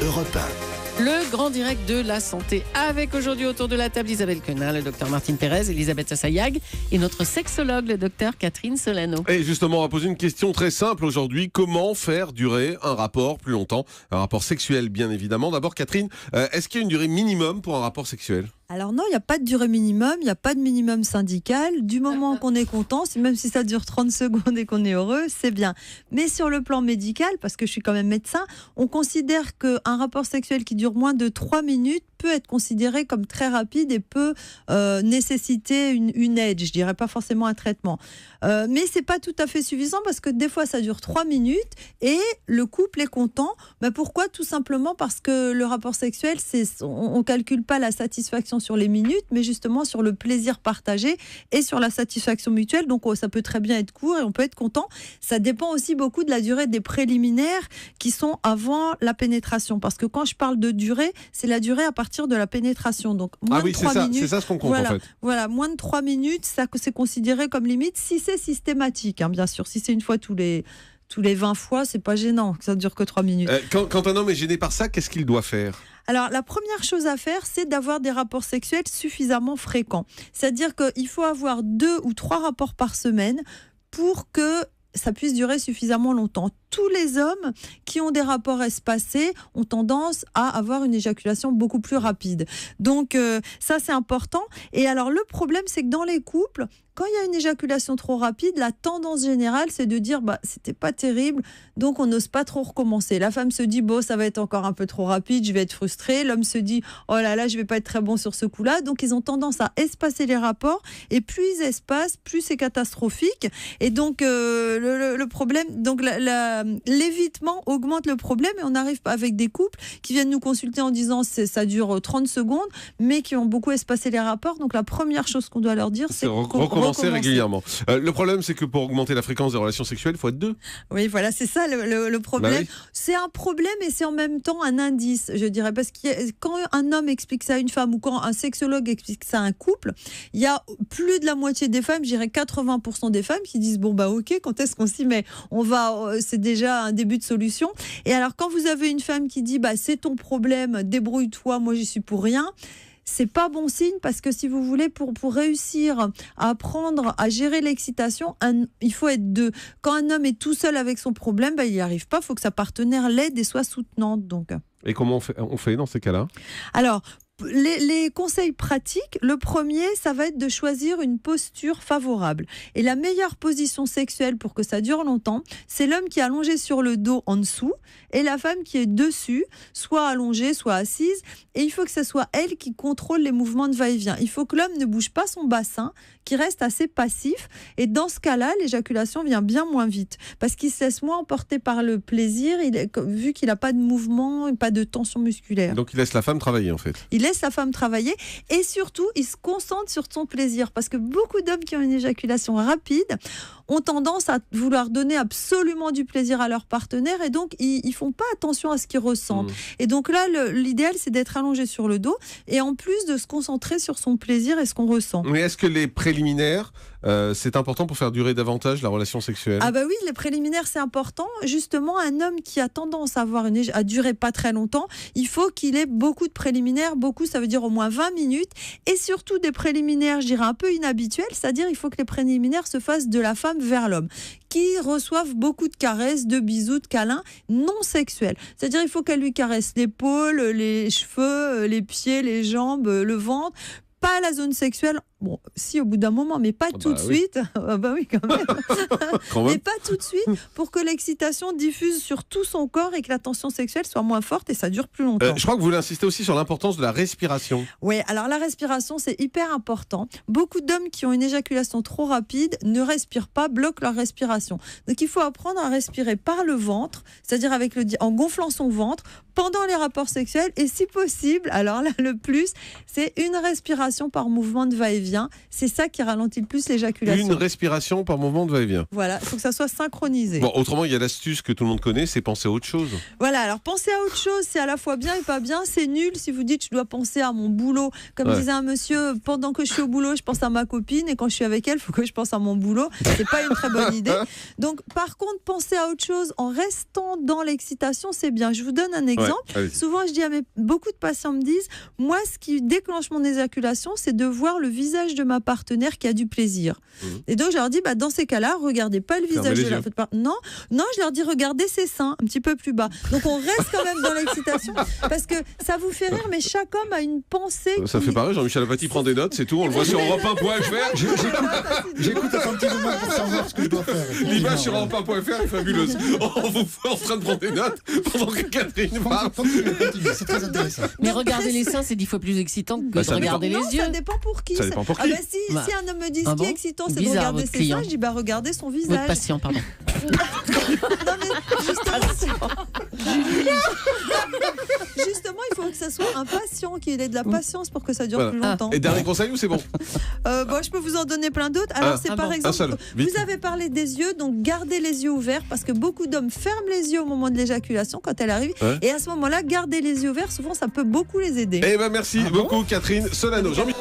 Europe 1. Le grand direct de la santé avec aujourd'hui autour de la table Isabelle Quenat, le docteur Martine Pérez, Elisabeth Assayag et notre sexologue, le docteur Catherine Solano. Et justement, on va poser une question très simple aujourd'hui. Comment faire durer un rapport plus longtemps? Un rapport sexuel, bien évidemment. D'abord, Catherine, est-ce qu'il y a une durée minimum pour un rapport sexuel? Alors non, il n'y a pas de durée minimum, il n'y a pas de minimum syndical. Du moment qu'on est content, même si ça dure 30 secondes et qu'on est heureux, c'est bien. Mais sur le plan médical, parce que je suis quand même médecin, on considère qu'un rapport sexuel qui dure moins de 3 minutes peut être considéré comme très rapide et peut nécessiter une aide, je dirais pas forcément un traitement. Mais c'est pas tout à fait suffisant parce que des fois ça dure 3 minutes et le couple est content. Pourquoi? Tout simplement parce que le rapport sexuel, on calcule pas la satisfaction sur les minutes, mais justement sur le plaisir partagé et sur la satisfaction mutuelle. Donc ça peut très bien être court et on peut être content. Ça dépend aussi beaucoup de la durée des préliminaires qui sont avant la pénétration. Parce que quand je parle de durée, c'est la durée à partir de la pénétration. Donc moins de 3 minutes. C'est ça ce qu'on compte en fait. Voilà, moins de 3 minutes, ça c'est considéré comme limite si c'est systématique, bien sûr. Si c'est une fois tous les 20 fois, c'est pas gênant, ça ne dure que 3 minutes. Quand un homme est gêné par ça, qu'est-ce qu'il doit faire? Alors, la première chose à faire, c'est d'avoir des rapports sexuels suffisamment fréquents. C'est-à-dire qu'il faut avoir 2 ou 3 rapports par semaine pour que ça puisse durer suffisamment longtemps. Tous les hommes qui ont des rapports espacés ont tendance à avoir une éjaculation beaucoup plus rapide. Donc ça, c'est important. Et alors, le problème, c'est que dans les couples, quand il y a une éjaculation trop rapide, la tendance générale, c'est de dire c'était pas terrible, donc on n'ose pas trop recommencer. La femme se dit ça va être encore un peu trop rapide, je vais être frustrée. L'homme se dit oh là là, je vais pas être très bon sur ce coup-là. Donc ils ont tendance à espacer les rapports et plus ils espacent, plus c'est catastrophique. Et donc le problème, donc l'évitement augmente le problème et on arrive pas avec des couples qui viennent nous consulter en disant ça dure 30 secondes, mais qui ont beaucoup espacé les rapports. Donc la première chose qu'on doit leur dire, c'est recommencer régulièrement. Le problème, c'est que pour augmenter la fréquence des relations sexuelles, il faut être 2. Oui, voilà, c'est ça le problème. Oui. C'est un problème et c'est en même temps un indice, je dirais. Parce que quand un homme explique ça à une femme ou quand un sexologue explique ça à un couple, il y a plus de la moitié des femmes, je dirais 80% des femmes qui disent ok, quand est-ce qu'on s'y met? C'est déjà un début de solution. Et alors, quand vous avez une femme qui dit c'est ton problème, débrouille-toi, moi j'y suis pour rien. C'est pas bon signe parce que si vous voulez, pour réussir à apprendre à gérer l'excitation, il faut être 2. Quand un homme est tout seul avec son problème, il n'y arrive pas. Il faut que sa partenaire l'aide et soit soutenante. Donc. Et comment on fait dans ces cas-là? Alors, les conseils pratiques, le premier, ça va être de choisir une posture favorable. Et la meilleure position sexuelle pour que ça dure longtemps, c'est l'homme qui est allongé sur le dos en dessous et la femme qui est dessus, soit allongée, soit assise. Et il faut que ce soit elle qui contrôle les mouvements de va-et-vient. Il faut que l'homme ne bouge pas son bassin, qu'il reste assez passif. Et dans ce cas-là, l'éjaculation vient bien moins vite parce qu'il se laisse moins emporter par le plaisir, vu qu'il n'a pas de mouvement, pas de tension musculaire. Donc il laisse la femme travailler en fait. Il laisse la femme travailler et surtout, il se concentre sur son plaisir parce que beaucoup d'hommes qui ont une éjaculation rapide ont tendance à vouloir donner absolument du plaisir à leur partenaire et donc ils font pas attention à ce qu'ils ressentent. Et donc là, l'idéal, c'est d'être allongé sur le dos et en plus de se concentrer sur son plaisir et ce qu'on ressent. Mais est-ce que les préliminaires, c'est important pour faire durer davantage la relation sexuelle? Oui, les préliminaires, c'est important. Justement, un homme qui a tendance à durer pas très longtemps, il faut qu'il ait beaucoup de préliminaires. Beaucoup, ça veut dire au moins 20 minutes. Et surtout des préliminaires, je dirais, un peu inhabituels. C'est-à-dire, il faut que les préliminaires se fassent de la femme vers l'homme, qui reçoivent beaucoup de caresses, de bisous, de câlins non sexuels. C'est-à-dire, il faut qu'elle lui caresse l'épaule, les cheveux, les pieds, les jambes, le ventre. Pas la zone sexuelle, si au bout d'un moment, mais pas tout de suite. Oui, quand même. Mais pas tout de suite, pour que l'excitation diffuse sur tout son corps et que la tension sexuelle soit moins forte et ça dure plus longtemps. Je crois que vous voulez insister aussi sur l'importance de la respiration. Oui, alors la respiration, c'est hyper important. Beaucoup d'hommes qui ont une éjaculation trop rapide ne respirent pas, bloquent leur respiration. Donc il faut apprendre à respirer par le ventre, c'est-à-dire en gonflant son ventre pendant les rapports sexuels et si possible, alors là, le plus, c'est une respiration par mouvement de va-et-vient. va-et-vient, c'est ça qui ralentit le plus l'éjaculation. Une respiration par moment de va-et-vient. Voilà, il faut que ça soit synchronisé. Bon, autrement, il y a l'astuce que tout le monde connaît, c'est penser à autre chose. Voilà, alors penser à autre chose, c'est à la fois bien et pas bien. C'est nul si vous dites je dois penser à mon boulot. Comme disait un monsieur, pendant que je suis au boulot, je pense à ma copine et quand je suis avec elle, il faut que je pense à mon boulot. C'est pas une très bonne idée. Donc, par contre, penser à autre chose en restant dans l'excitation, c'est bien. Je vous donne un exemple. Souvent, je dis beaucoup de patients me disent, moi, ce qui déclenche mon éjaculation, c'est de voir le visage de ma partenaire qui a du plaisir. Et donc, je leur dis, dans ces cas-là, regardez pas le visage de la partenaire. Non, je leur dis, regardez ses seins un petit peu plus bas. Donc, on reste quand même dans l'excitation parce que ça vous fait rire, mais chaque homme a une pensée. Ça fait pareil, Jean-Michel Apathy prend des notes, c'est tout. On le voit sur Europe1.fr. J'écoute attentivement pour savoir ce que je dois faire. L'image sur Europe1.fr est fabuleuse. On vous voit en train de prendre des notes pendant que Catherine parle. C'est très intéressant. Mais regarder les seins, c'est 10 fois plus excitant que de regarder les yeux. Ça dépend pour qui. Ça dépend pour qui. Si un homme me dit ce qui est excitant, c'est de regarder ses seins, je dis regardez son visage. Votre patient, pardon. Non mais justement, il faut que ça soit un patient, qu'il ait de la patience pour que ça dure plus longtemps. Et dernier conseil ou c'est bon? Je peux vous en donner plein d'autres. Alors c'est par exemple, vous avez parlé des yeux, donc gardez les yeux ouverts parce que beaucoup d'hommes ferment les yeux au moment de l'éjaculation quand elle arrive. Et à ce moment-là, garder les yeux ouverts, souvent ça peut beaucoup les aider. Merci beaucoup Catherine Solano. Jean-Michel.